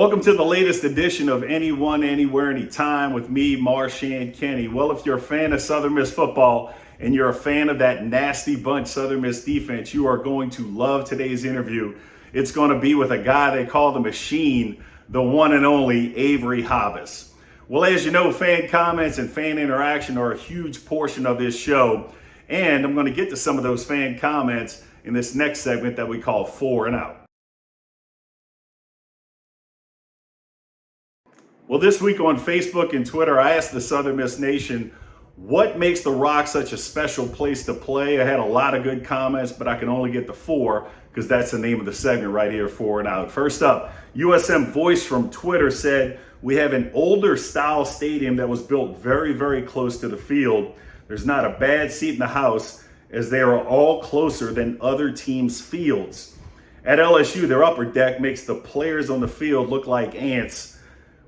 Welcome to the latest edition of Anyone, Anywhere, Anytime with me, Marchant and Kenney. Well, if you're a fan of Southern Miss football and you're a fan of that nasty bunch Southern Miss defense, you are going to love today's interview. It's going to be with a guy they call the Machine, the one and only Averie Habas. Well, as you know, fan comments and fan interaction are a huge portion of this show, and I'm going to get to some of those fan comments in this next segment that we call Four and Out. Well, this week on Facebook and Twitter, I asked the Southern Miss Nation, what makes the Rock such a special place to play? I had a lot of good comments, but I can only get to four because that's the name of the segment right here, Four and Out. First up, USM Voice from Twitter said, we have an older style stadium that was built very, very close to the field. There's not a bad seat in the house as they are all closer than other teams' fields. At LSU, their upper deck makes the players on the field look like ants.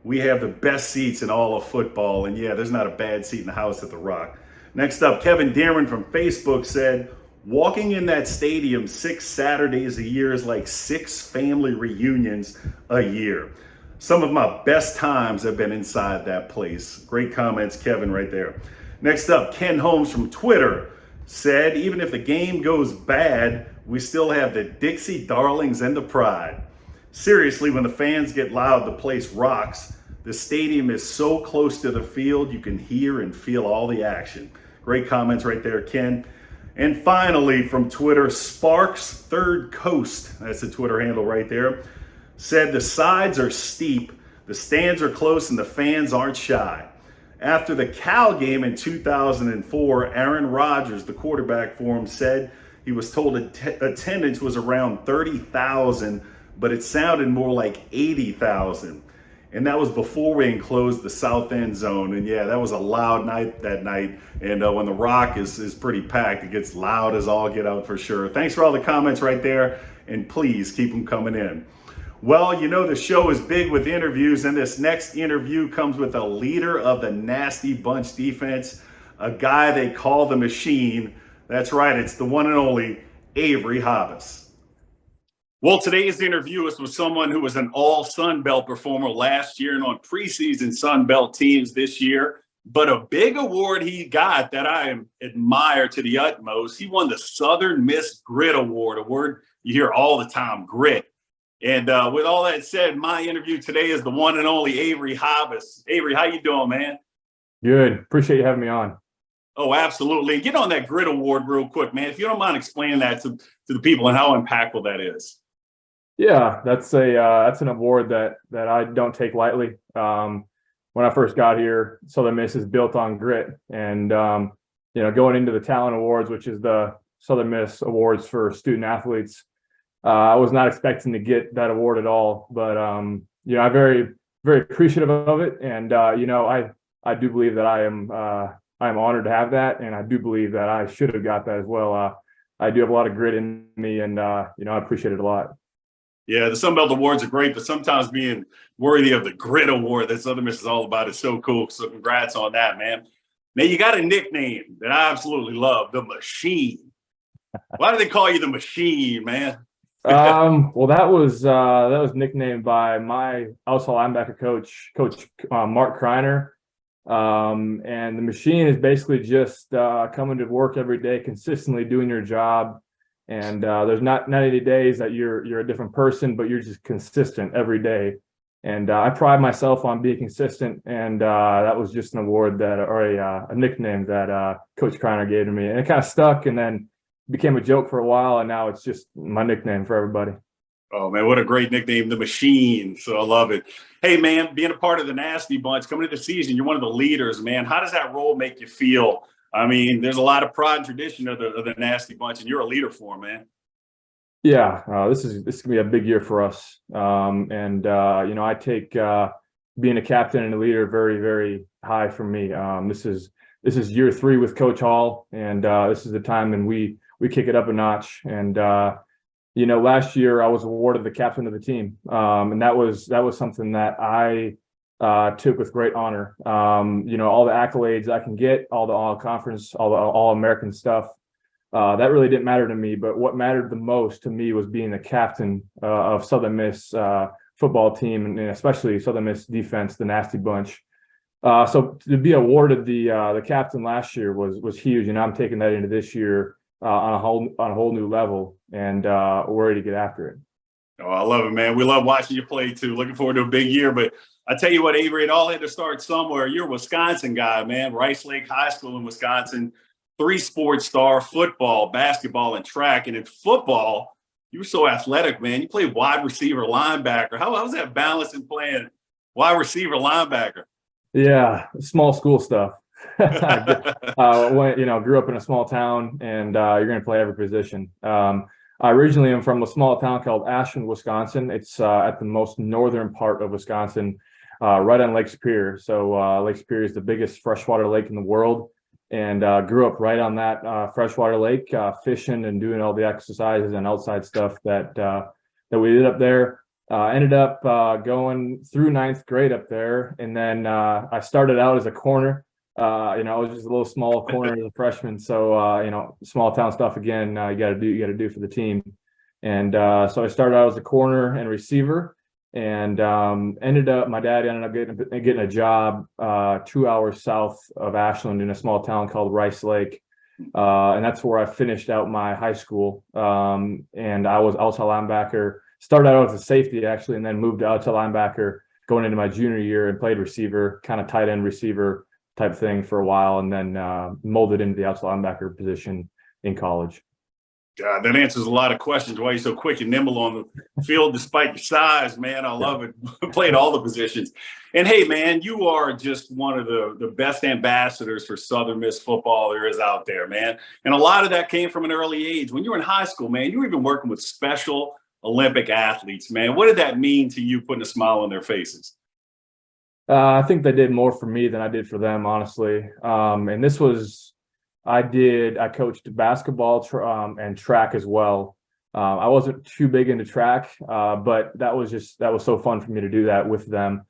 We have the best seats in all of football, and yeah, there's not a bad seat in the house at the Rock. Next up, Kevin Dearman from Facebook said, walking in that stadium 6 Saturdays a year is like 6 family reunions a year. Some of my best times have been inside that place. Great comments, Kevin, right there. Next up, Ken Holmes from Twitter said, even if the game goes bad, we still have the Dixie Darlings and the pride. Seriously, when the fans get loud, the place rocks. The stadium is so close to the field, you can hear and feel all the action. Great comments right there, Ken. And finally, from Twitter, Sparks Third Coast, that's the Twitter handle right there, said the sides are steep, the stands are close, and the fans aren't shy. After the Cal game in 2004, Aaron Rodgers, the quarterback for him, said he was told attendance was around 30,000, but it sounded more like 80,000. And that was before we enclosed the south end zone. And yeah, that was a loud night that night. And when the Rock is pretty packed, it gets loud as all get out for sure. Thanks for all the comments right there. And please keep them coming in. Well, you know, the show is big with interviews. And this next interview comes with a leader of the Nasty Bunch defense, a guy they call the Machine. That's right. It's the one and only Averie Habas. Well, today's interview is with someone who was an all Sun Belt performer last year and on preseason Sun Belt teams this year. But a big award he got that I admire to the utmost, he won the Southern Miss Grit Award, a word you hear all the time, grit. And with all that said, my interview today is the one and only Averie Habas. Averie, how you doing, man? Good. Appreciate you having me on. Oh, absolutely. And get on that Grit Award real quick, man. If you don't mind explaining that to the people and how impactful that is. Yeah, that's an award that I don't take lightly. When I first got here, Southern Miss is built on grit, and going into the Talent Awards, which is the Southern Miss Awards for student athletes, I was not expecting to get that award at all. But I'm very, very appreciative of it, and I do believe that I am honored to have that, and I do believe that I should have got that as well. I do have a lot of grit in me, and I appreciate it a lot. Yeah, the Sun Belt Awards are great, but sometimes being worthy of the Grit Award that Southern Miss is all about is so cool. So congrats on that, man. Now, you got a nickname that I absolutely love, the Machine. Why do they call you the Machine, man? Well, that was nicknamed by my outside linebacker coach Mark Kreiner. And the Machine is basically just coming to work every day, consistently doing your job. And there's not any days that you're a different person, but you're just consistent every day. And I pride myself on being consistent. And that was just an award a nickname that Coach Kreiner gave to me. And it kind of stuck and then became a joke for a while. And now it's just my nickname for everybody. Oh, man, what a great nickname, the Machine. So I love it. Hey, man, being a part of the Nasty Bunch, coming into the season, you're one of the leaders, man. How does that role make you feel? I mean, there's a lot of pride and tradition of the Nasty Bunch, and you're a leader for them, man. Yeah, this is going to be a big year for us. I take being a captain and a leader very, very high for me. This is year 3 with Coach Hall, and this is the time when we kick it up a notch. And last year I was awarded the captain of the team, and that was something that I took with great honor. All the accolades I can get, all the all-conference, all the all-American stuff, that really didn't matter to me. But what mattered the most to me was being the captain of Southern Miss football team, and especially Southern Miss defense, the Nasty Bunch. So to be awarded the captain last year was huge, and I'm taking that into this year on a whole new level, and we're ready to get after it. Oh, I love it, man. We love watching you play too. Looking forward to a big year. But I tell you what, Avery, it all had to start somewhere. You're a Wisconsin guy, man. Rice Lake High School in Wisconsin, 3-sport star: football, basketball, and track. And in football, you were so athletic, man. You played wide receiver, linebacker. How's that balance in playing wide receiver, linebacker? Yeah, small school stuff. Grew up in a small town, and you're going to play every position. I originally am from a small town called Ashland, Wisconsin. It's at the most northern part of Wisconsin, right on Lake Superior. So Lake Superior is the biggest freshwater lake in the world, and grew up right on that freshwater lake, fishing and doing all the exercises and outside stuff that we did up there. Ended up going through 9th grade up there, and then I started out as a corner. I was just a little small corner as a freshman. So, small town stuff again, you got to do for the team. And so I started out as a corner and receiver, and my dad ended up getting a job 2 hours south of Ashland in a small town called Rice Lake. And that's where I finished out my high school. And I was outside linebacker, started out as a safety actually, and then moved out to linebacker going into my junior year, and played receiver, kind of tight end receiver type thing for a while, and then molded into the outside linebacker position in college. God, that answers a lot of questions. Why you're so quick and nimble on the field despite your size, man. I love it. Played all the positions. And hey, man, you are just one of the best ambassadors for Southern Miss football there is out there, man. And a lot of that came from an early age. When you were in high school, man, you were even working with Special Olympic athletes, man. What did that mean to you, putting a smile on their faces? I think they did more for me than I did for them, honestly. And this was, I coached basketball and track as well. I wasn't too big into track, but that was so fun for me to do that with them.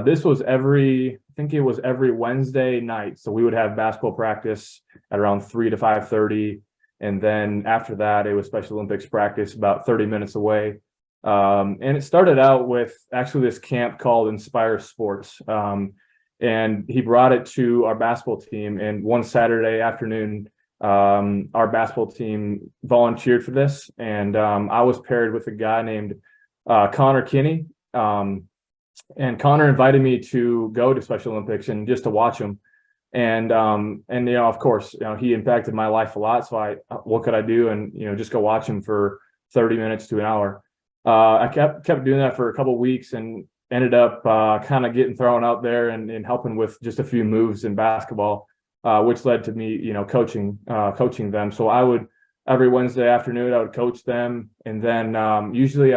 This was every Wednesday night. So we would have basketball practice at around 3 to 5:30. And then after that, it was Special Olympics practice about 30 minutes away. And it started out with actually this camp called Inspire Sports. And he brought it to our basketball team. And one Saturday afternoon, our basketball team volunteered for this. And I was paired with a guy named Kenney. And Connor invited me to go to Special Olympics and just to watch him. And of course, he impacted my life a lot. So what could I do? And, just go watch him for 30 minutes to an hour. I kept doing that for a couple of weeks, and ended up kind of getting thrown out there and helping with just a few moves in basketball, which led to me, coaching them. So I would, every Wednesday afternoon, I would coach them. And then usually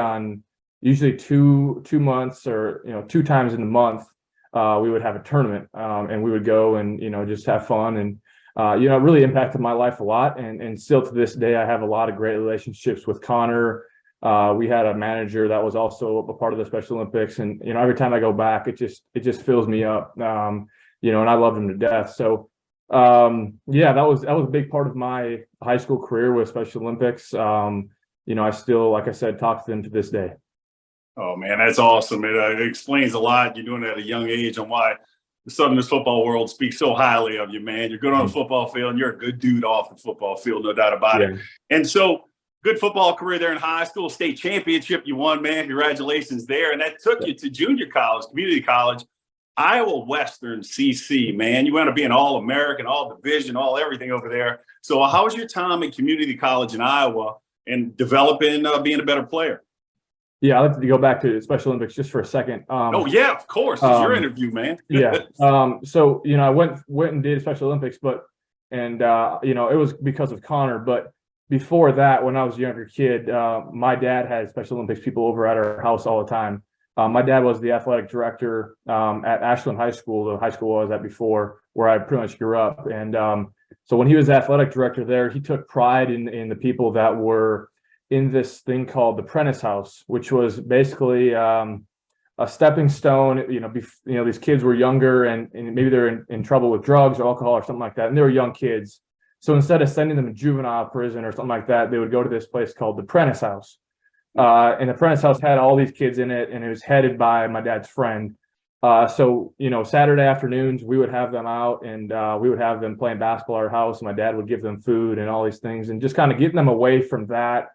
2 months or, 2 times in the month, we would have a tournament, and we would go and, just have fun. And, it really impacted my life a lot. And still to this day, I have a lot of great relationships with Connor. We had a manager that was also a part of the Special Olympics, and every time I go back, it just fills me up. And I loved him to death. So that was a big part of my high school career with Special Olympics. I still, like I said, talk to them to this day. Oh man, that's awesome. It explains a lot. You're doing it at a young age on why the Southern Miss football world speaks so highly of you, man. You're good on the football field, and you're a good dude off the football field, no doubt about it. And so, good football career there in high school, state championship you won, man. Congratulations there. And that took you to junior college, community college, Iowa Western CC, man. You wound up being All-American, All-Division, all everything over there. So how was your time at community college in Iowa and developing, being a better player? Yeah, I'd like to go back to Special Olympics just for a second. Oh, yeah, of course. It's your interview, man. So, I went and did Special Olympics, it was because of Connor. But before that, when I was a younger kid, my dad had Special Olympics people over at our house all the time. My dad was the athletic director at Ashland High School, the high school I was at before, where I pretty much grew up. And so when he was athletic director there, he took pride in the people that were in this thing called the Prentice House, which was basically a stepping stone. These kids were younger and maybe they're in trouble with drugs or alcohol or something like that, and they were young kids. So instead of sending them to juvenile prison or something like that, they would go to this place called the Prentice House. And the Prentice House had all these kids in it, and it was headed by my dad's friend. So, Saturday afternoons, we would have them out, and we would have them playing basketball at our house. My dad would give them food and all these things, and just kind of getting them away from that,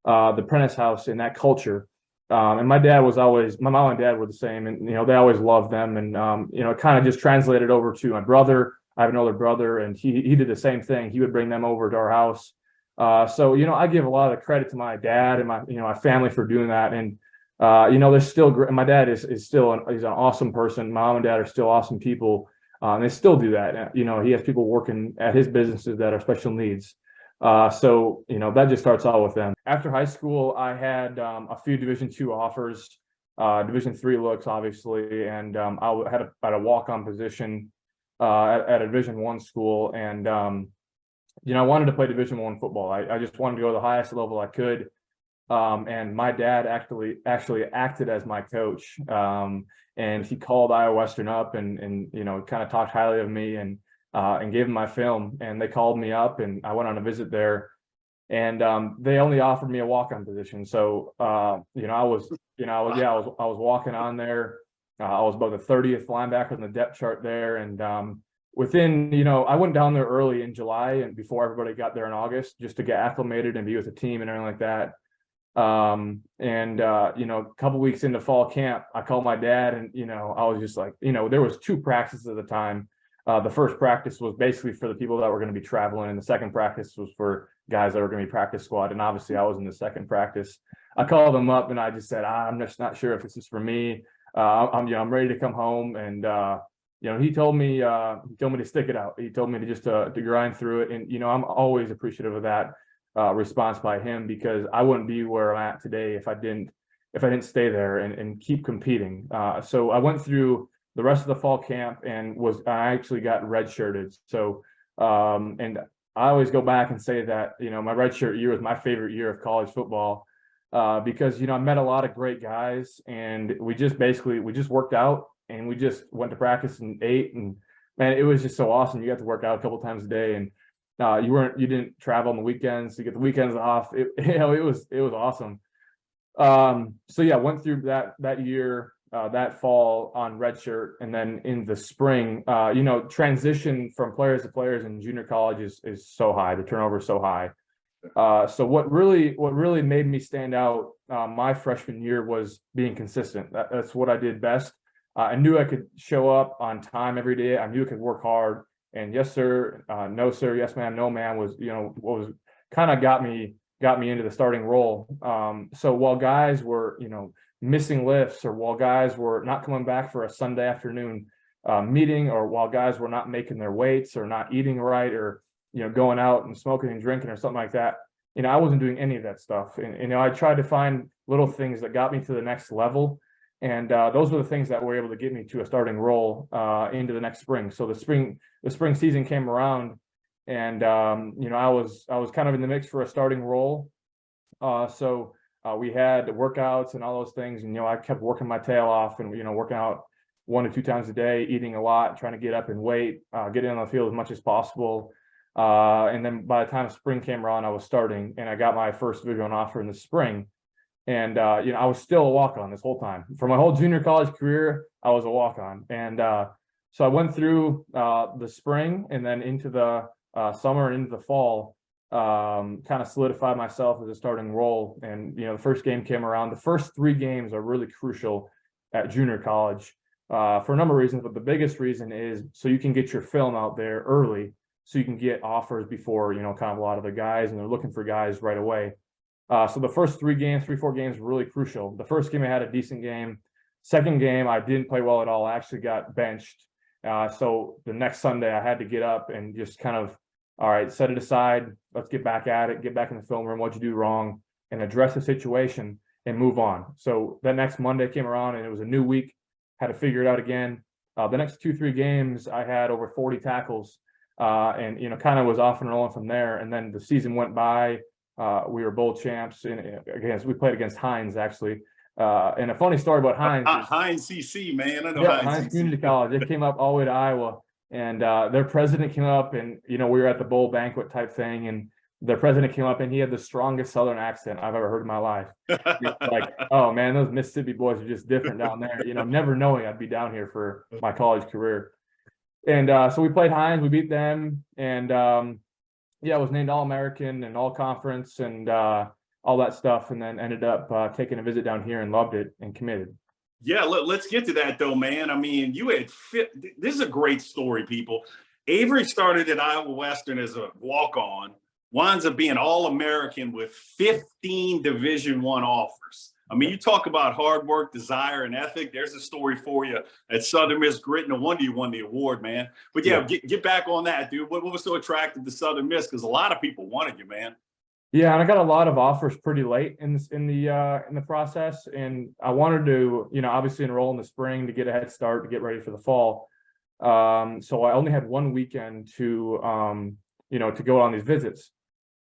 the Prentice House and that culture. And my mom and dad were the same, and, they always loved them. And, it kind of just translated over to my brother. I have an older brother, and he did the same thing. He would bring them over to our house. So, I give a lot of the credit to my dad and my family for doing that. And, there's still, my dad is still, he's an awesome person. My mom and dad are still awesome people. And they still do that. He has people working at his businesses that are special needs. So, that just starts out with them. After high school, I had a few Division II offers, Division III looks, obviously. And I had a walk-on position at a Division I school. And, I wanted to play Division I football. I just wanted to go to the highest level I could. And my dad actually acted as my coach. And he called Iowa Western up and kind of talked highly of me and gave him my film. And they called me up, and I went on a visit there. And they only offered me a walk-on position. So I was walking on there. I was about the 30th linebacker on the depth chart there. And I went down there early in July and before everybody got there in August, just to get acclimated and be with the team and everything like that. A couple weeks into fall camp, I called my dad, and I was just like, there was 2 practices at the time. The first practice was basically for the people that were going to be traveling, and the second practice was for guys that were going to be practice squad. And obviously I was in the second practice. I called him up and I just said, I'm just not sure if this is for me. I'm ready to come home. And he told me to stick it out. He told me to grind through it. And I'm always appreciative of that response by him, because I wouldn't be where I'm at today if I didn't stay there and keep competing. So I went through the rest of the fall camp and I actually got redshirted. So and I always go back and say that my redshirt year was my favorite year of college football, because I met a lot of great guys, and we just worked out, and we just went to practice and ate, and man, it was just so awesome. You got to work out a couple times a day, and you didn't travel on the weekends, so you get the weekends off. It was awesome. So yeah, went through that year, that fall on redshirt, and then in the spring, transition from players to players in junior college is so high. The turnover is so high. So what really made me stand out my freshman year was being consistent. That's what I did best. I knew I could show up on time every day. I knew I could work hard. And yes, sir, no, sir, yes, ma'am, no, ma'am was, what was kind of got me into the starting role. So while guys were, missing lifts, or while guys were not coming back for a Sunday afternoon meeting, or while guys were not making their weights or not eating right, or, going out and smoking and drinking or something like that, I wasn't doing any of that stuff. And, I tried to find little things that got me to the next level. And those were the things that were able to get me to a starting role into the next spring. So the spring season came around, and I was kind of in the mix for a starting role. So we had workouts and all those things, and I kept working my tail off, and working out 1 to 2 times a day, eating a lot, trying to get up in weight, get in on the field as much as possible. And then by the time spring came around, I was starting, and I got my first Division I offer in the spring. And I was still a walk-on this whole time. For my whole junior college career, I was a walk-on. And so I went through the spring, and then into the summer and into the fall, kind of solidified myself as a starting role. And the first game came around. The first 3 games are really crucial at junior college for a number of reasons, but the biggest reason is so you can get your film out there early, so you can get offers before kind of a lot of the guys, and they're looking for guys right away. So the first 4 games were really crucial. The first game I had a decent game. Second game I didn't play well at all. I actually got benched. So the next Sunday I had to get up and just kind of, all right, set it aside. Let's get back at it. Get back in the film room. What'd you do wrong? And address the situation and move on. So that next Monday came around, and it was a new week. Had to figure it out again. The next 2-3 games I had over 40 tackles, and kind of was off and rolling from there. And then the season went by. We were bowl champs, and we played against Hines, actually. And a funny story about Hines. Hines CC, man. I know Hines Community College. They came up all the way to Iowa, and their president came up, and we were at the bowl banquet type thing, and the president came up and he had the strongest Southern accent I've ever heard in my life. Like, oh man, those Mississippi boys are just different down there. Never knowing I'd be down here for my college career. And so we played Hines, we beat them, and I was named All-American and All-Conference and all that stuff, and then ended up taking a visit down here and loved it and committed. Yeah, let's get to that though, man. I mean, this is a great story, people. Avery started at Iowa Western as a walk-on, winds up being All-American with 15 Division I offers. I mean, you talk about hard work, desire, and ethic. There's a story for you at Southern Miss. Grit. No wonder you won the award, man. But yeah, get back on that, dude. What was so attractive to Southern Miss? Because a lot of people wanted you, man. Yeah, and I got a lot of offers pretty late in the process, and I wanted to, obviously enroll in the spring to get a head start to get ready for the fall. So I only had one weekend to go on these visits.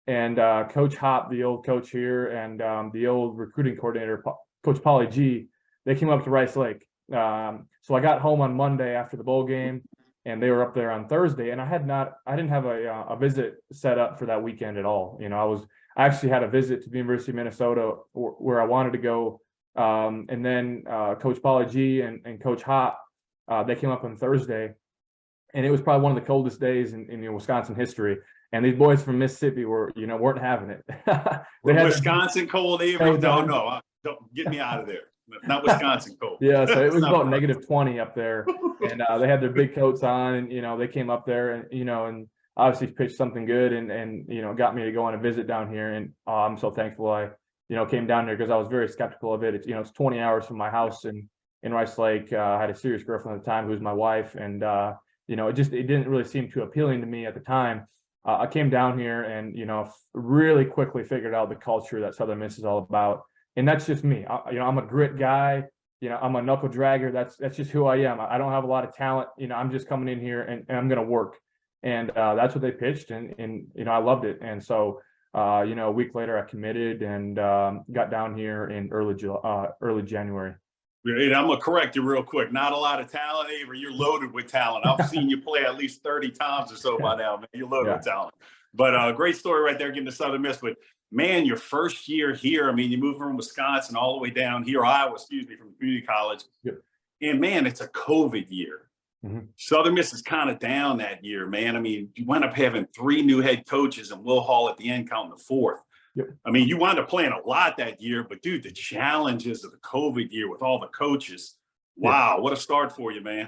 And Coach Hop, the old coach here, and the old recruiting coordinator, Coach Pauly G, they came up to Rice Lake. So I got home on Monday after the bowl game, and they were up there on Thursday. And I didn't have a visit set up for that weekend at all. I actually had a visit to the University of Minnesota where I wanted to go. And then Coach Pauly G and Coach Hop, they came up on Thursday, and it was probably one of the coldest days in Wisconsin history. And these boys from Mississippi weren't having it. Wisconsin cold, Avery? No, don't get me out of there. Not Wisconsin cold. Yeah, so it was about -20 up there, and they had their big coats on, and they came up there, and obviously pitched something good, and got me to go on a visit down here, and I'm so thankful I came down here because I was very skeptical of it. It's 20 hours from my house in Rice Lake. I had a serious girlfriend at the time who was my wife, and it didn't really seem too appealing to me at the time. I came down here and really quickly figured out the culture that Southern Miss is all about, and that's just me. I'm a grit guy. I'm a knuckle dragger. That's just who I am. I don't have a lot of talent. I'm just coming in here and I'm going to work, and that's what they pitched, and I loved it. And so a week later I committed and got down here in early January. I'm gonna correct you real quick. Not a lot of talent, Avery. You're loaded with talent. I've seen you play at least 30 times or so by now, man. You're loaded with talent. But great story right there, getting to Southern Miss. But man, your first year here, I mean, you moved from Wisconsin all the way down here, Iowa, from community college. Yep. And man, it's a COVID year. Mm-hmm. Southern Miss is kind of down that year, man. I mean, you wound up having 3 new head coaches and Will Hall at the end, counting the 4th. Yep. I mean, you wound up playing a lot that year, but dude, the challenges of the COVID year with all the coaches, wow, what a start for you, man.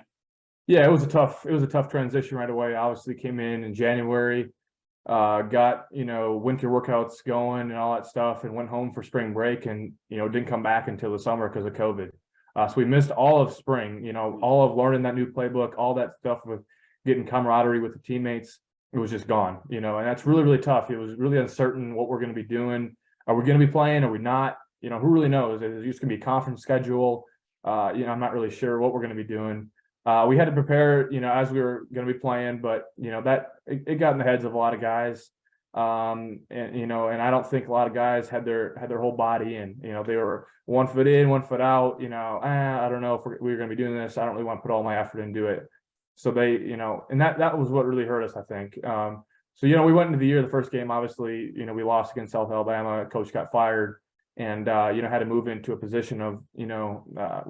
Yeah, it was a tough transition right away. Obviously came in January, got, winter workouts going and all that stuff, and went home for spring break, and, didn't come back until the summer because of COVID. So we missed all of spring, all of learning that new playbook, all that stuff with getting camaraderie with the teammates. It was just gone, and that's really, really tough. It was really uncertain what we're going to be doing. Are we going to be playing? Are we not? Who really knows? It's just going to be a conference schedule. I'm not really sure what we're going to be doing. We had to prepare, as we were going to be playing, but that it got in the heads of a lot of guys. And I don't think a lot of guys had their whole body in. They were 1 foot in, 1 foot out. I don't know if we're going to be doing this. I don't really want to put all my effort into it. So they, and that was what really hurt us, I think. So we went into the year, the first game, obviously, we lost against South Alabama. Coach got fired, and had to move into a position of, we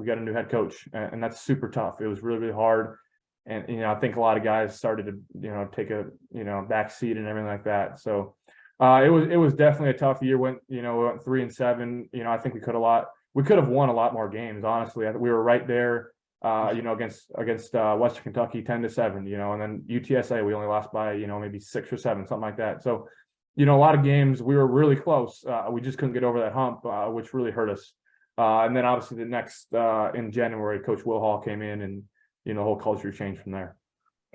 got a new head coach, and that's super tough. It was really, really hard. And, I think a lot of guys started to, take a, back seat and everything like that. So it was definitely a tough year. We went 3-7. I think we could have won a lot more games. Honestly, we were right there, against Western Kentucky 10-7, and then UTSA, we only lost by, maybe 6 or 7, something like that. So, a lot of games we were really close. We just couldn't get over that hump, which really hurt us. And then obviously the next, in January, Coach Will Hall came in, and, the whole culture changed from there.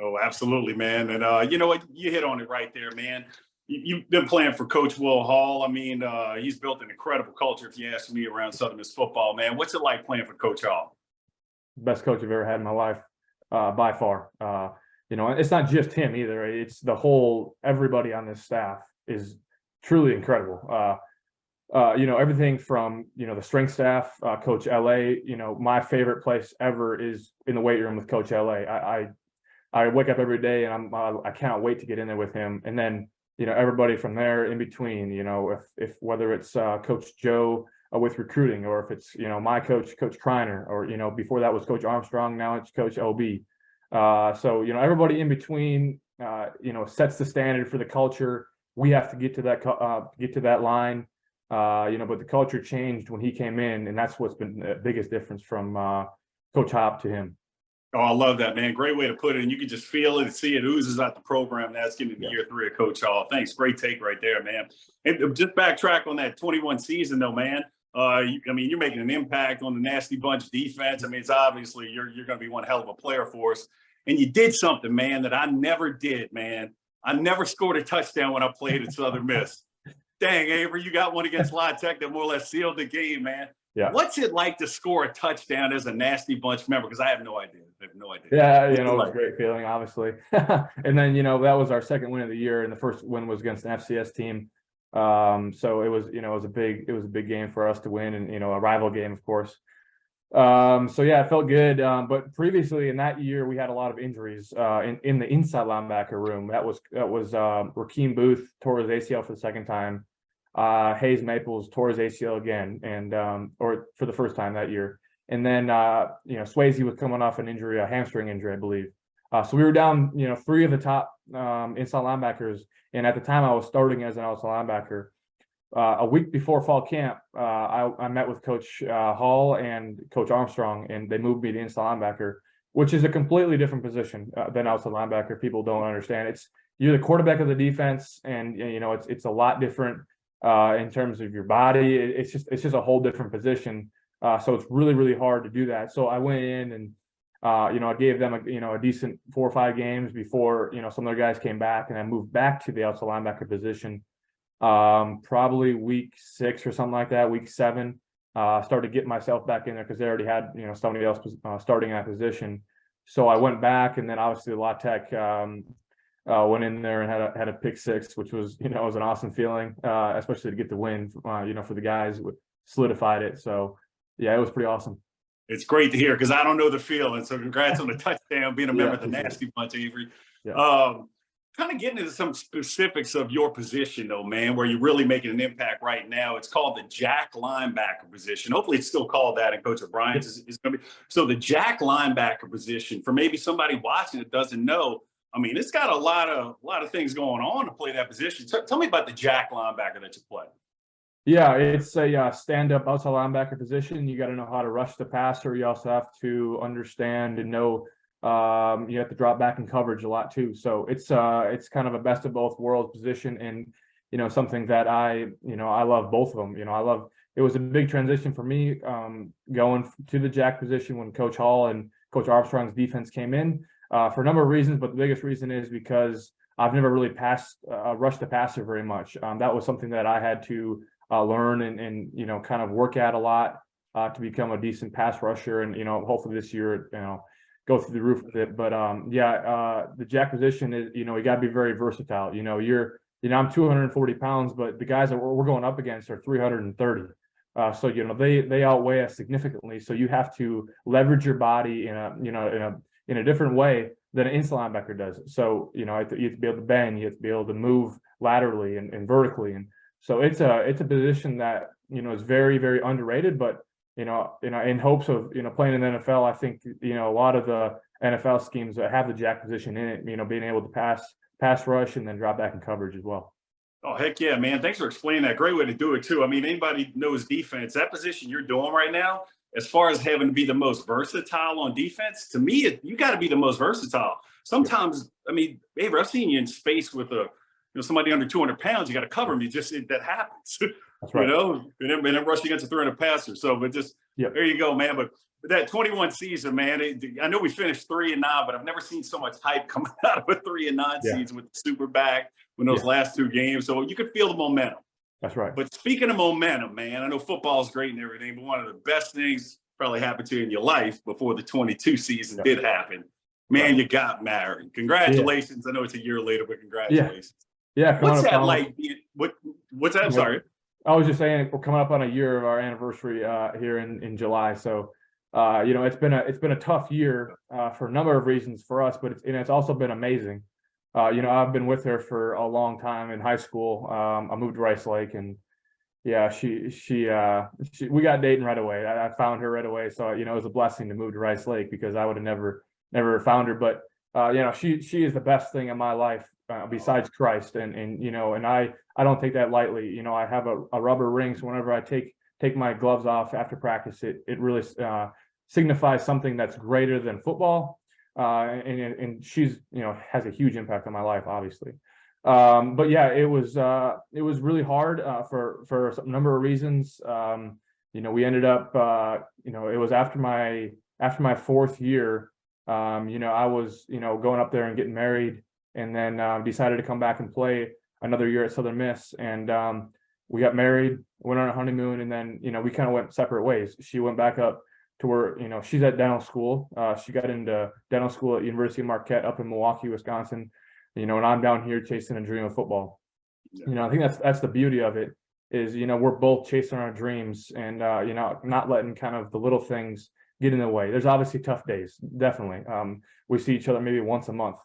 Oh, absolutely, man. And you know what? You hit on it right there, man. You've been playing for Coach Will Hall. I mean, he's built an incredible culture, if you ask me, around Southern Miss football, man. What's it like playing for Coach Hall? Best coach I've ever had in my life, by far. It's not just him either. It's everybody on this staff is truly incredible. Everything from, the strength staff, Coach LA, my favorite place ever is in the weight room with Coach LA. I wake up every day and I cannot wait to get in there with him. And then, everybody from there in between, if whether it's Coach Joe with recruiting, or if it's, my coach, Coach Kreiner, or, before that was Coach Armstrong, now it's Coach OB. So, everybody in between, sets the standard for the culture. We have to get to that line, but the culture changed when he came in, and that's what's been the biggest difference from Coach Hop to him. Oh, I love that, man. Great way to put it. And you can just feel it and see it oozes out the program. That's getting to year 3 of Coach Hall. Thanks. Great take right there, man. And just backtrack on that 21 season, though, man. You're making an impact on the Nasty Bunch defense. I mean, it's obviously you're going to be one hell of a player for us. And you did something, man, that I never did, man. I never scored a touchdown when I played at Southern Miss. Dang, Avery, you got one against La Tech that more or less sealed the game, man. Yeah. What's it like to score a touchdown as a Nasty Bunch member? Because I have no idea. Yeah, it was a great feeling, obviously. And then, that was our second win of the year, and the first win was against an FCS team. So it was, it was a big game for us to win, and, a rival game, of course. So yeah, it felt good. But previously in that year, we had a lot of injuries in the inside linebacker room. That was Rakeem Booth tore his ACL for the second time. Hayes Maples tore his ACL again, and or for the first time that year. And then Swayze was coming off an injury, a hamstring injury, I believe. So we were down, 3 of the top inside linebackers. And at the time, I was starting as an outside linebacker. A week before fall camp, I met with Coach Hall and Coach Armstrong, and they moved me to inside linebacker, which is a completely different position than outside linebacker. People don't understand. You're the quarterback of the defense, and it's a lot different in terms of your body. It's just a whole different position. So it's really, really hard to do that. So I went in and I gave them a decent 4 or 5 games before some of their guys came back, and I moved back to the outside linebacker position. Probably week 6 or something like that, week 7, started getting myself back in there because they already had, somebody else starting that position. So I went back, and then obviously La Tech went in there and had a pick 6, which was, it was an awesome feeling, especially to get the win, for the guys, solidified it. So yeah, it was pretty awesome. It's great to hear, because I don't know the feeling. So congrats on the touchdown, being a member of the Nasty Bunch, Avery. Yeah. Kind of getting into some specifics of your position, though, man, where you're really making an impact right now. It's called the jack linebacker position. Hopefully it's still called that, and Coach O'Brien's is going to be. So the jack linebacker position, for maybe somebody watching that doesn't know, I mean, it's got a lot of things going on to play that position. Tell me about the jack linebacker that you play. Yeah, it's a stand-up outside linebacker position. You got to know how to rush the passer. You also have to understand and know you have to drop back in coverage a lot too. So it's kind of a best of both worlds position, and something that I love both of them. It was a big transition for me going to the jack position when Coach Hall and Coach Armstrong's defense came in for a number of reasons, but the biggest reason is because I've never really rushed the passer very much. That was something that I had to learn and kind of work at a lot to become a decent pass rusher, and hopefully this year go through the roof with it. But the jack position is, you got to be very versatile. I'm 240 pounds, but the guys that we're going up against are 330. So they outweigh us significantly. So you have to leverage your body in a different way than an inside linebacker does. So you have to be able to bend, you have to be able to move laterally and vertically, and so it's a position that is very, very underrated. But in hopes of playing in the NFL, I think a lot of the NFL schemes that have the jack position in it, being able to pass rush and then drop back in coverage as well. Oh, heck yeah, man. Thanks for explaining that. Great way to do it too. I mean, anybody knows defense, that position you're doing right now, as far as having to be the most versatile on defense, to me, you got to be the most versatile. Sometimes, I mean, Avery, I've seen you in space with somebody under 200 pounds. You got to cover them. That happens. That's right. And then rushing against a 300 passer. So, but there you go, man. But that 21 season, man, I know we finished 3-9, but I've never seen so much hype coming out of a 3-9 season with the super back when those last 2 games. So you could feel the momentum. That's right. But speaking of momentum, man, I know football is great and everything, but one of the best things probably happened to you in your life before the 22 season did happen. Man, you got married. Congratulations. I know it's a year later, but congratulations. Yeah. What's that like? What's that? I'm sorry. I was just saying we're coming up on a year of our anniversary here in July. So, it's been a tough year for a number of reasons for us, but it's also been amazing. I've been with her for a long time in high school. I moved to Rice Lake, and yeah, we got dating right away. I found her right away. So, it was a blessing to move to Rice Lake, because I would have never found her. But, she is the best thing in my life, besides Christ. And I don't take that lightly. I have a rubber ring. So whenever I take my gloves off after practice, it really, signifies something that's greater than football. And she's, has a huge impact on my life, obviously. But yeah, it was really hard, for a number of reasons. We ended up, it was after my fourth year. I was, going up there and getting married, and then decided to come back and play another year at Southern Miss. And we got married, went on a honeymoon, and then, we kind of went separate ways. She went back up to where, she's at dental school. She got into dental school at University of Marquette up in Milwaukee, Wisconsin. And I'm down here chasing a dream of football. Yeah. I think that's the beauty of it is, we're both chasing our dreams, and, not letting kind of the little things get in the way. There's obviously tough days, definitely. We see each other maybe once a month.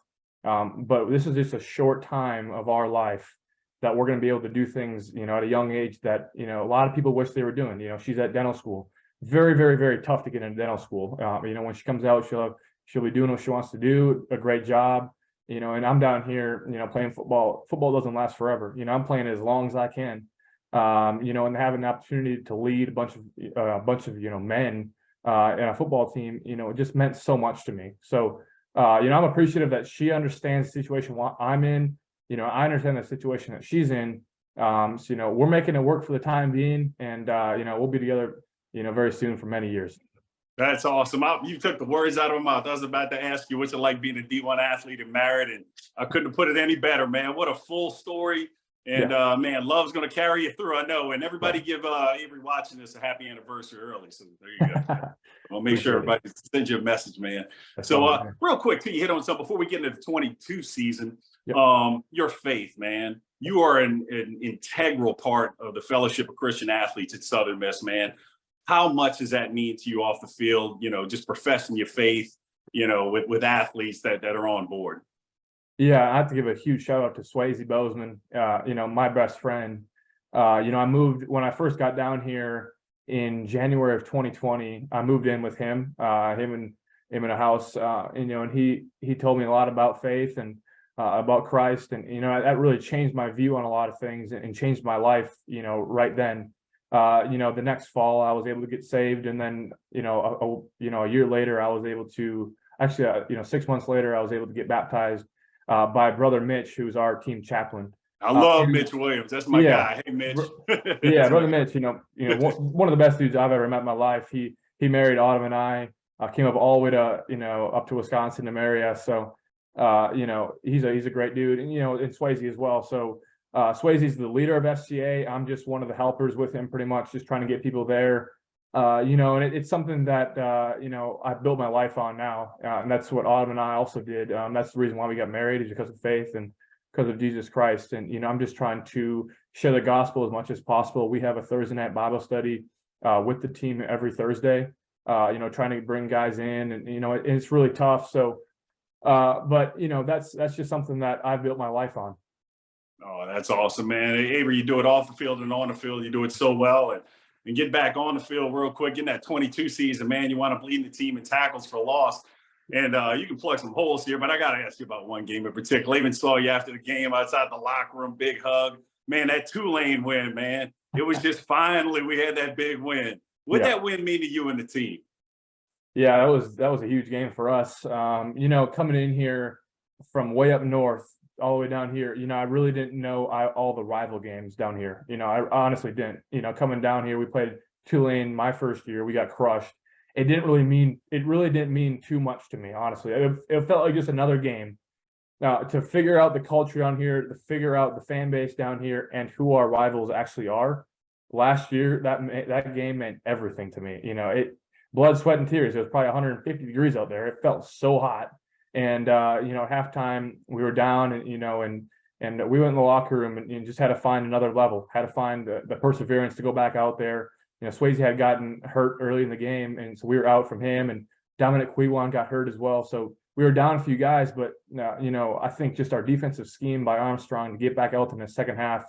But this is just a short time of our life that we're going to be able to do things, at a young age that, a lot of people wish they were doing. She's at dental school. Very, very, very tough to get into dental school. When she comes out, she'll be doing what she wants to do, a great job. And I'm down here, playing football. Football doesn't last forever. I'm playing as long as I can. And having an opportunity to lead a bunch of men in a football team, it just meant so much to me. So, I'm appreciative that she understands the situation I'm in. I understand the situation that she's in. So, we're making it work for the time being, and we'll be together, very soon for many years. That's awesome. You took the words out of my mouth. I was about to ask you what's it like being a D1 athlete and married, and I couldn't have put it any better, man. What a full story. And man, love's going to carry you through, I know. And everybody give Avery watching this a happy anniversary early. So there you go. I'll make sure everybody sends you a message, man. So real quick, till you hit on something before we get into the 22 season, your faith, man. You are an integral part of the Fellowship of Christian Athletes at Southern Miss, man. How much does that mean to you off the field, just professing your faith, with athletes that are on board? Yeah, I have to give a huge shout out to Swayze Bozeman, my best friend. I moved when I first got down here in January of 2020. I moved in with him in a house, and he told me a lot about faith and about Christ. And, that really changed my view on a lot of things and changed my life, right then. The next fall I was able to get saved, and then a year later I was able to 6 months later I was able to get baptized by brother Mitch, who's our team chaplain. I love Mitch Williams. That's my guy. Hey, Mitch. Yeah, brother Mitch. One of the best dudes I've ever met in my life. He married Autumn and I. Came up all the way to up to Wisconsin to marry us. So he's a great dude, and and Swayze as well. So. Swayze's the leader of FCA. I'm just one of the helpers with him, pretty much just trying to get people there. And it's something that, I've built my life on now. And that's what Autumn and I also did. That's the reason why we got married, is because of faith and because of Jesus Christ. And, I'm just trying to share the gospel as much as possible. We have a Thursday night Bible study with the team every Thursday, trying to bring guys in, and, it's really tough. So, but, that's just something that I've built my life on. Oh, that's awesome, man. Avery, you do it off the field and on the field. You do it so well. And get back on the field real quick. In that 22 season, man, you wind up leading the team in tackles for loss. And you can plug some holes here, but I got to ask you about one game in particular. I even saw you after the game outside the locker room, big hug. Man, that Tulane win, man. It was just finally we had that big win. What did that win mean to you and the team? Yeah, that was a huge game for us. Coming in here from way up north, all the way down here, I really didn't know all the rival games down here. I honestly didn't. Coming down here, we played Tulane my first year. We got crushed. It really didn't mean too much to me, honestly. It felt like just another game. Now, to figure out the culture down here, to figure out the fan base down here, and who our rivals actually are. Last year, that game meant everything to me. It blood, sweat, and tears. It was probably 150 degrees out there. It felt so hot. And halftime we were down, and and we went in the locker room and just had to find another level, had to find the perseverance to go back out there. Swayze had gotten hurt early in the game, and so we were out from him, and Dominic Quiwan got hurt as well. So we were down a few guys, but I think just our defensive scheme by Armstrong to get back out in the second half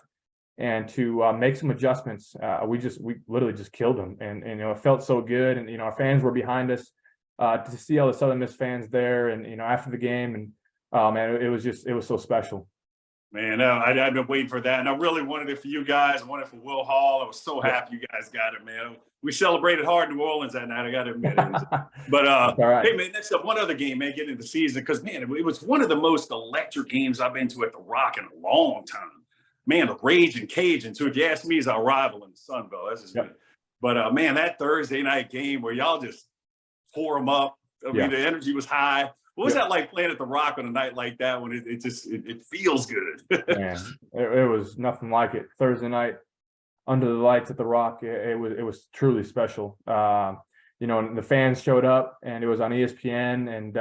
and to make some adjustments, we literally just killed them, and it felt so good, and our fans were behind us. To see all the Southern Miss fans there, and after the game, and man, it was so special. Man, I've been waiting for that, and I really wanted it for you guys. I wanted it for Will Hall. I was so happy you guys got it, man. We celebrated hard in New Orleans that night, I got to admit it. But all right. hey, man, next up, one other game, man, getting into the season, because, man, it was one of the most electric games I've been to at the Rock in a long time. Man, the Raging Cajuns, who, if you ask me, is our rival in the Sun Belt. That's just me. But, man, that Thursday night game where y'all just tore them up. I mean, the energy was high. What was that like playing at the Rock on a night like that when it feels good? Man, it was nothing like it. Thursday night under the lights at the Rock, it was truly special. And the fans showed up, and it was on ESPN, and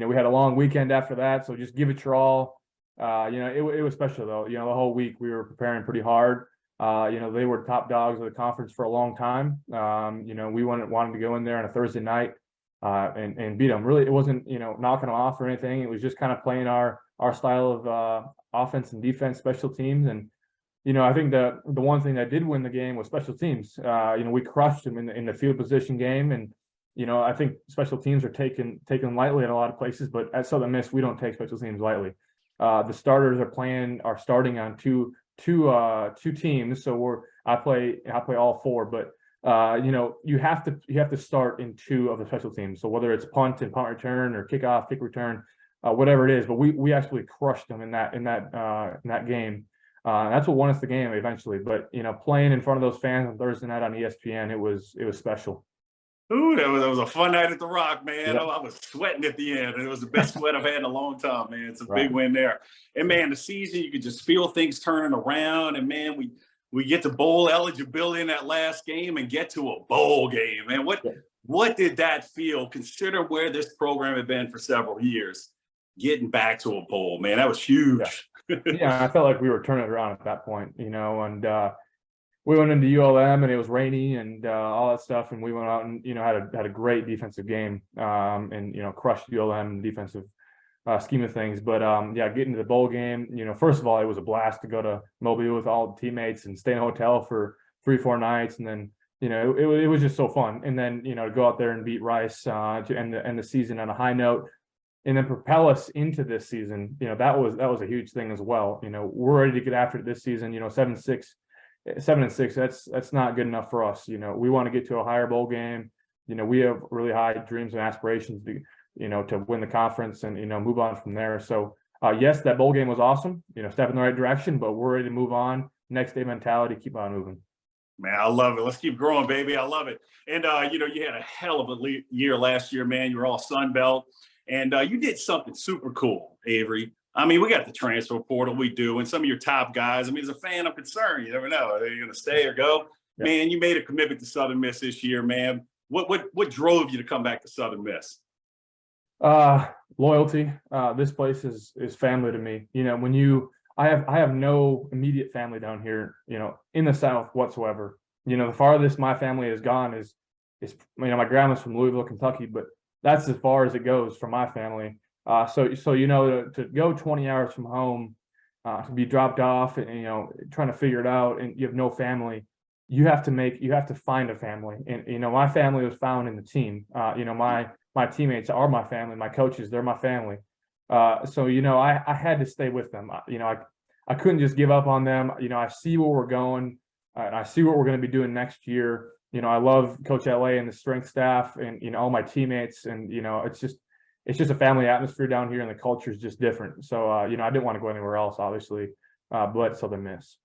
we had a long weekend after that. So just give it your all. It was special though. The whole week we were preparing pretty hard. They were top dogs of the conference for a long time. We wanted to go in there on a Thursday night and beat them. Really, it wasn't knocking them off or anything. It was just kind of playing our style of offense and defense, special teams. And I think the one thing that did win the game was special teams. We crushed them in the field position game, and I think special teams are taken lightly at a lot of places, but at Southern Miss we don't take special teams lightly. The starters are starting on two teams, so I play all four, but you have to start in two of the special teams. So whether it's punt and punt return or kickoff, kick return, whatever it is, but we actually crushed them in that game. That's what won us the game eventually. But playing in front of those fans on Thursday night on ESPN, it was special. Ooh, that was a fun night at the Rock, man. Yep. I was sweating at the end, and it was the best sweat I've had in a long time, man. It's a Right. big win there. And man, the season, you could just feel things turning around. And man, we get to bowl eligibility in that last game and get to a bowl game. Man, what did that feel? Consider where this program had been for several years. Getting back to a bowl, man, that was huge. Yeah, I felt like we were turning it around at that point, and we went into ULM and it was rainy and all that stuff, and we went out and had a great defensive game, and crushed ULM in the defensive scheme of things. But getting to the bowl game, first of all, it was a blast to go to Mobile with all the teammates and stay in a hotel for 3-4 nights, and then it was just so fun. And then to go out there and beat Rice to end the season on a high note, and then propel us into this season, that was a huge thing as well. We're ready to get after it this season. 7-6, that's not good enough for us. We want to get to a higher bowl game. We have really high dreams and aspirations to win the conference and move on from there. So yes, that bowl game was awesome. Step in the right direction, but we're ready to move on. Next day mentality, keep on moving. Man, I love it. Let's keep growing, baby. I love it. And you had a hell of a year last year, man. You were all Sun Belt, and you did something super cool, Avery. I mean, we got the transfer portal, we do, and some of your top guys. I mean, as a fan, I'm concerned. You never know. Are they going to stay or go? Yeah. Man, you made a commitment to Southern Miss this year, man. What drove you to come back to Southern Miss? Loyalty. This place is family to me. I have no immediate family down here, in the South whatsoever. The farthest my family has gone is my grandma's from Louisville, Kentucky, but that's as far as it goes for my family. So to go 20 hours from home, to be dropped off and trying to figure it out, and you have no family, you have to find a family. And my family was found in the team. My teammates are my family, my coaches, they're my family. So I had to stay with them. I couldn't just give up on them. I see where we're going, and I see what we're going to be doing next year. I love Coach LA and the strength staff and all my teammates, and it's just a family atmosphere down here, and the culture is just different. So I didn't want to go anywhere else, obviously, but Southern Miss.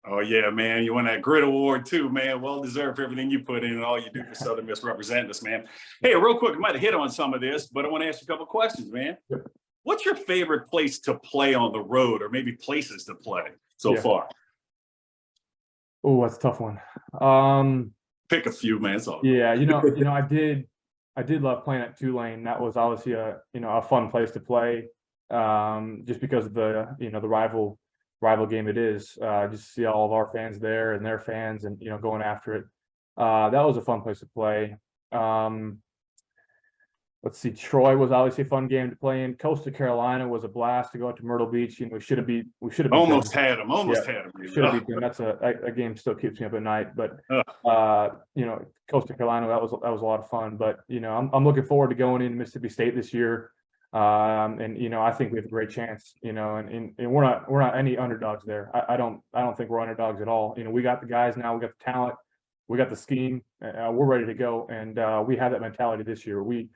Oh yeah, man! You won that Grit Award too, man. Well deserved for everything you put in and all you do for Southern Miss representing us, man. Hey, real quick, I might have hit on some of this, but I want to ask you a couple of questions, man. Yep. What's your favorite place to play on the road, or maybe places to play so far? Oh, that's a tough one. Pick a few, man. It's all yeah, I did love playing at Tulane. That was obviously a fun place to play, just because of the the rival game it is. Just to see all of our fans there and their fans, and going after it. That was a fun place to play. let's see, Troy was obviously a fun game to play in. Coastal Carolina was a blast to go out to Myrtle Beach. We should have beat Almost them. had him. Almost Yeah, had him. should have beat them. That's a game still keeps me up at night. But Coastal Carolina, that was a lot of fun. But I'm looking forward to going into Mississippi State this year. And I think we have a great chance, and we're not any underdogs there. I don't think we're underdogs at all. We got the guys now, we got the talent, we got the scheme, we're ready to go. And we have that mentality this year. We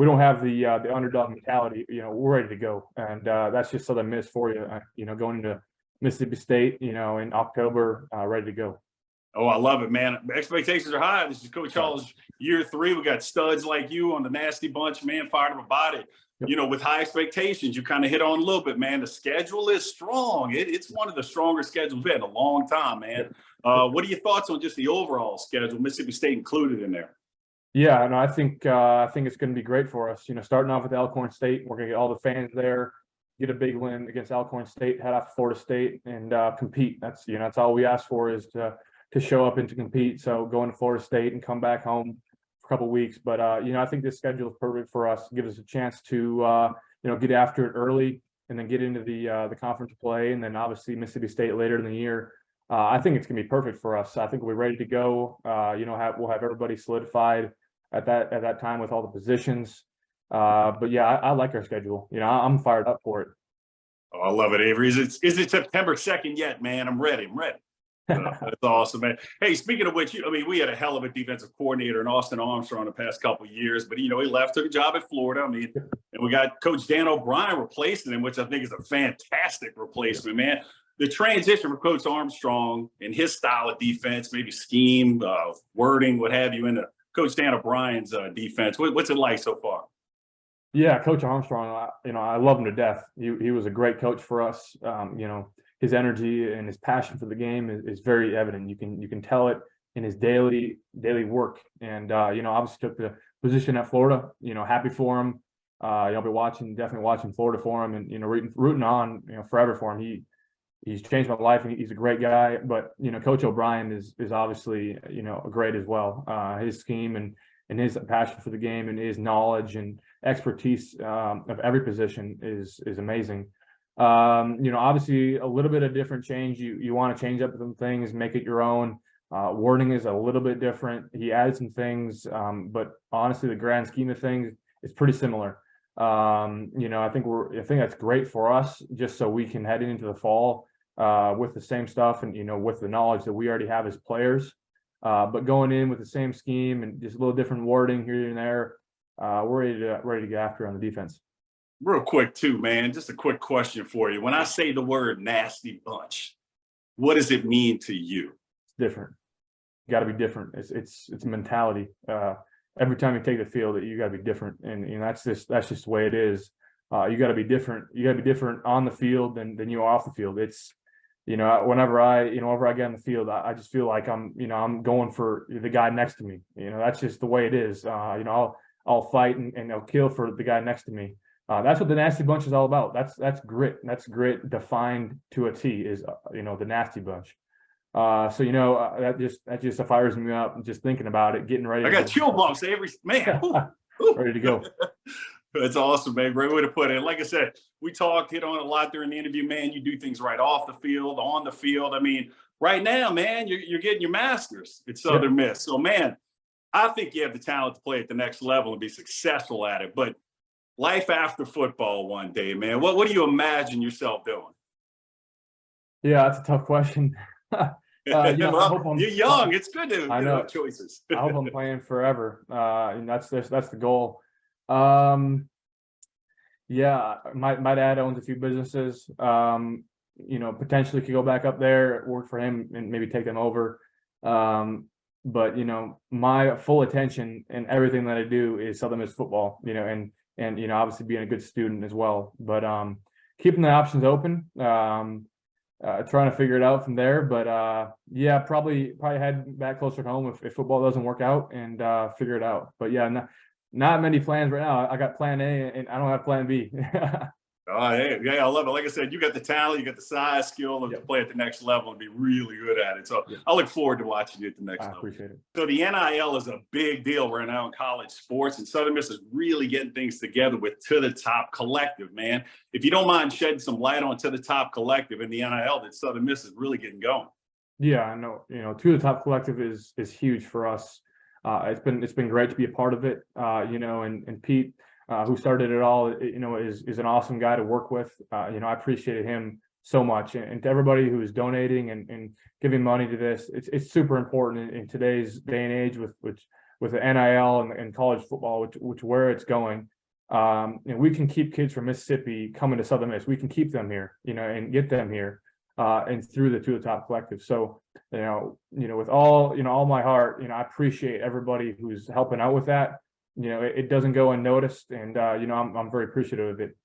don't have the underdog mentality, we're ready to go. And that's just Southern Miss for you, going into Mississippi State, in October, ready to go. Oh, I love it, man. Expectations are high. This is Coach Hall's year 3. We got studs like you on the Nasty Bunch, man, fired up about it. Yep. With high expectations, you kind of hit on a little bit, man. The schedule is strong. It's one of the stronger schedules we've had in a long time, man. Yep. What are your thoughts on just the overall schedule, Mississippi State included in there? Yeah, and I think it's going to be great for us. Starting off with Alcorn State, we're going to get all the fans there, get a big win against Alcorn State, head off to Florida State, and compete. That's that's all we ask for, is to show up and to compete. So going to Florida State and come back home for a couple of weeks. But I think this schedule is perfect for us. Gives us a chance to get after it early and then get into the conference play, and then obviously Mississippi State later in the year. I think it's going to be perfect for us. I think we're ready to go. We'll have everybody solidified at that time with all the positions. But yeah, I like our schedule. I'm fired up for it. Oh, I love it, Avery. Is it September 2nd yet, man? I'm ready. That's awesome, man. Hey, speaking of which, we had a hell of a defensive coordinator in Austin Armstrong the past couple of years, but he left, took a job at Florida. And we got Coach Dan O'Brien replacing him, which I think is a fantastic replacement, man. The transition from Coach Armstrong and his style of defense, maybe scheme, wording, what have you, into Coach Dan O'Brien's defense. What's it like so far? Yeah, Coach Armstrong, I love him to death. He was a great coach for us. His energy and his passion for the game is very evident. You can tell it in his daily work. And obviously took the position at Florida. Happy for him. I'll be definitely watching Florida for him, and rooting on forever for him. He's changed my life, and he's a great guy. But Coach O'Brien is obviously great as well. His scheme and his passion for the game and his knowledge and expertise of every position is amazing. Obviously a little bit of different change. You want to change up some things, make it your own. Wording is a little bit different. He added some things, but honestly, the grand scheme of things is pretty similar. I think that's great for us, just so we can head into the fall with the same stuff and with the knowledge that we already have as players. But going in with the same scheme and just a little different wording here and there, we're ready to get after on the defense. Real quick too, man, just a quick question for you. When I say the word nasty bunch, what does it mean to you? It's different. You got to be different. It's a mentality. Every time you take the field, you got to be different, and that's just the way it is. You got to be different. You got to be different on the field than you are off the field. It's whenever I get on the field, I just feel like I'm going for the guy next to me. That's just the way it is. I'll fight and I'll kill for the guy next to me. That's what the nasty bunch is all about. That's grit. That's grit defined to a T. Is the nasty bunch. That just fires me up just thinking about it, getting ready. I got chill bumps, Avery, man. Ready to go. That's awesome, man. Great way to put it. Like I said, we hit on it a lot during the interview, man. You do things right off the field, on the field. Right now, man, you're getting your master's at Southern Miss. So, man, I think you have the talent to play at the next level and be successful at it. But life after football one day, man, what do you imagine yourself doing? Yeah, that's a tough question. You're young. It's good to have choices. I hope I'm playing forever. And that's the goal. My dad owns a few businesses. Potentially could go back up there, work for him, and maybe take them over. But my full attention and everything that I do is Southern Miss football. And obviously being a good student as well. But keeping the options open. Trying to figure it out from there, but probably head back closer home if football doesn't work out and figure it out. But yeah, not many plans right now. I got plan A and I don't have plan B. Oh, hey, yeah, I love it. Like I said, you got the talent, you got the size, skill to Yep. play at the next level and be really good at it. So Yep. I look forward to watching you at the next I level. appreciate it. So the NIL is a big deal right now in college sports, and Southern Miss is really getting things together with To the Top Collective, man. If you don't mind shedding some light on To the Top Collective and the NIL that Southern Miss is really getting going. Yeah, I know. To the Top Collective is huge for us. It's been great to be a part of it. And Pete, who started it all, is an awesome guy to work with. I appreciated him so much, and to everybody who is donating and giving money to this, it's super important in today's day and age with the NIL and college football, which where it's going. And we can keep kids from Mississippi coming to Southern Miss. We can keep them here, and get them here. And through the To the Top Collective. So, with all my heart, I appreciate everybody who's helping out with that. It doesn't go unnoticed, and I'm very appreciative of it.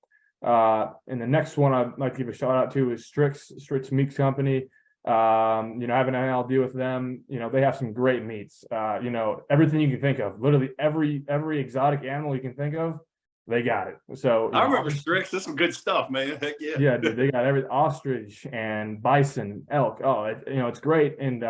And the next one I'd like to give a shout out to is Strix Meats Company. I have an NIL deal with them. They have some great meats. Everything you can think of, literally every exotic animal you can think of, they got it. So I remember Strix. That's some good stuff, man. Heck yeah. Yeah, dude, they got every ostrich and bison, elk. Oh, it's great, and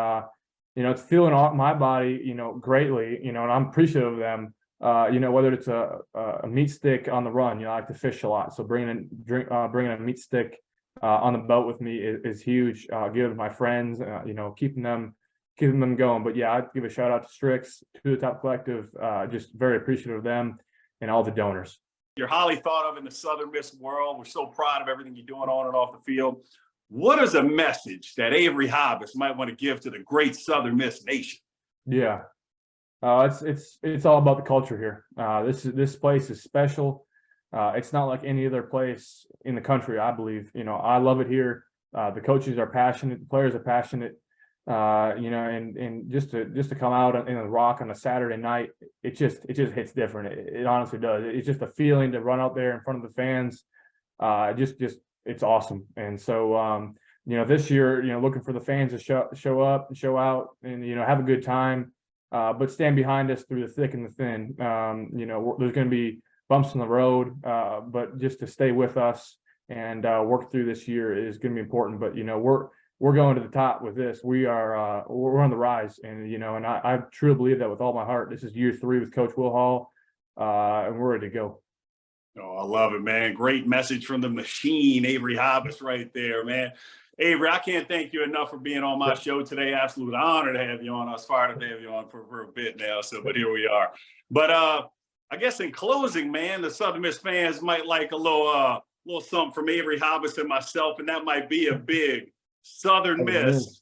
it's filling my body, greatly. And I'm appreciative of them. Whether it's a meat stick on the run, I like to fish a lot, so bringing a meat stick on the boat with me is huge. Give it to my friends, keeping them going. But yeah, I'd give a shout out to Strix, To the Top Collective. Just very appreciative of them and all the donors. You're highly thought of in the Southern Miss world. We're so proud of everything you're doing on and off the field. What is a message that Averie Habas might want to give to the great Southern Miss nation? Yeah, it's all about the culture here. This place is special. It's not like any other place in the country, I believe. I love it here. The coaches are passionate, the players are passionate. And just to come out in the Rock on a Saturday night, it just hits different. It honestly does. It's just a feeling to run out there in front of the fans. It's awesome. And so this year, looking for the fans to show up and show out and have a good time, but stand behind us through the thick and the thin. There's going to be bumps in the road, but just to stay with us and work through this year is going to be important. But we're going to the top with this. We're on the rise, and and I truly believe that with all my heart. This is year 3 with Coach Will Hall, and we're ready to go. Oh, I love it, man. Great message from the machine, Averie Habas, right there, man. Avery, I can't thank you enough for being on my show today. Absolute honor to have you on. I was fired to have you on for a bit now, but here we are. But I guess in closing, man, the Southern Miss fans might like a little something from Averie Habas and myself, and that might be a big Southern Miss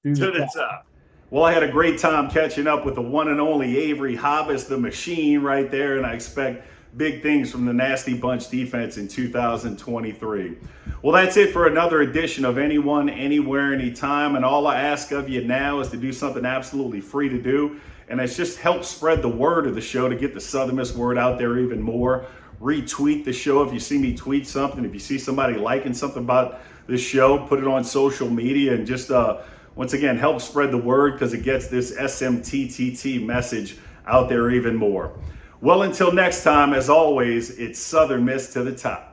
to the top. Well, I had a great time catching up with the one and only Averie Habas, the machine right there, and I expect big things from the Nasty Bunch defense in 2023. Well, that's it for another edition of Anyone, Anywhere, Anytime, and all I ask of you now is to do something absolutely free to do, and it's just help spread the word of the show to get the Southern Miss word out there even more. Retweet the show if you see me tweet something. If you see somebody liking something about this show, put it on social media and just once again help spread the word because it gets this SMTTT message out there even more. Well, until next time, as always, it's Southern Miss to the top.